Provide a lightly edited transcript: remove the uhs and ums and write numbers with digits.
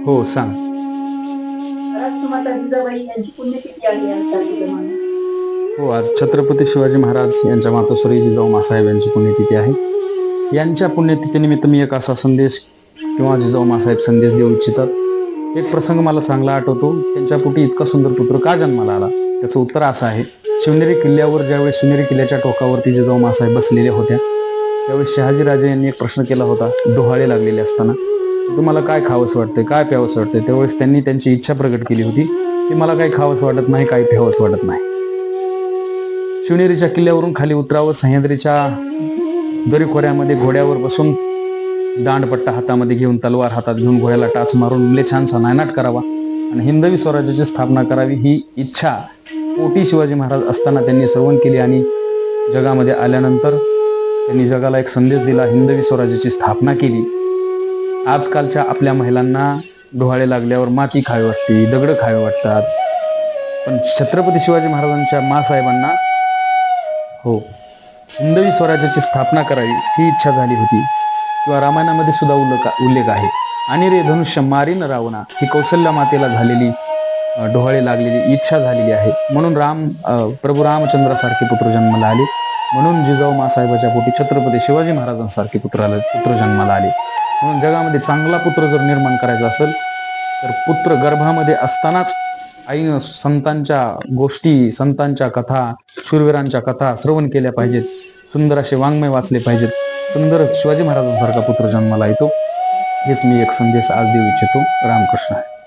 हो, सांग. राजकुमाता जिजाबाई यांची पुण्यतिथी आहे आज तारखेप्रमाणे. हो, आज छत्रपती शिवाजी महाराज यांच्या मातोश्री जिजाऊ मासाहेब यांची पुण्यतिथी आहे. यांच्या पुण्यतिथीनिमित्त मी एक असा संदेश किंवा जिजाऊ मासाहेब संदेश देऊ इच्छितात. एक प्रसंग मला चांगला आठवतो. त्यांच्या पोटी इतका सुंदर पुत्र का जन्माला आला? त्याचं उत्तर असं आहे. शिवनेरी किल्ल्यावर ज्यावेळेस शिवनेरी किल्ल्याच्या टोकावरती जिजाऊ मासाहेब बसलेल्या होत्या, त्यावेळेस शहाजीराजे यांनी एक प्रश्न केला होता, डोहाळे लागलेले असताना, तुम्हाला काय खावंसं वाटतंय, काय प्यावंसं वाटतंय? त्यावेळेस त्यांनी त्यांची इच्छा प्रकट केली होती की मला काही खावंसं वाटत नाही, काही प्यावंसं वाटत नाही. शिवनेरीच्या किल्ल्यावरून खाली उतरावं, सह्याद्रीच्या दरीखोऱ्यामध्ये घोड्यावर बसून दांडपट्टा हातामध्ये घेऊन, तलवार हातात घेऊन, घोड्याला टाच मारून लय छानसा नायनाट करावा आणि हिंदवी स्वराज्याची स्थापना करावी ही इच्छा पोटी शिवाजी महाराज असताना त्यांनी श्रवण केली आणि जगामध्ये आल्यानंतर त्यांनी जगाला एक संदेश दिला, हिंदवी स्वराज्याची स्थापना केली. आजकालच्या आपल्या महिलांना डोहाळे लागल्यावर माती खावी वाटते, दगड खावे वाटतात, पण छत्रपती शिवाजी महाराजांच्या मासाहेबांना हो हिंदवी स्वराज्याची स्थापना करावी ही इच्छा झाली होती. किंवा रामायणामध्ये सुद्धा उल्लेख आहे, आणि रे धनुष्य मारीन रावणा, ही कौशल्या मातेला झालेली डोहाळे लागलेली इच्छा झालेली आहे. म्हणून प्रभू रामचंद्रासारखे पुत्र जन्माला आले, म्हणून जिजाऊ मासाहेबाच्या पोटी छत्रपती शिवाजी महाराजांसारखे पुत्र जन्माला आले. म्हणून जगामध्ये चांगला पुत्र जर निर्माण करायचा असेल तर पुत्र गर्भामध्ये असतानाच आईनं संतांच्या गोष्टी, संतांच्या कथा, शूरवीरांच्या कथा श्रवण केल्या पाहिजेत, सुंदर असे वाङ्मय वाचले पाहिजेत, सुंदर शिवाजी महाराजांसारखा पुत्र जन्माला येतो. हेच मी एक संदेश आज देऊ इच्छितो. रामकृष्ण.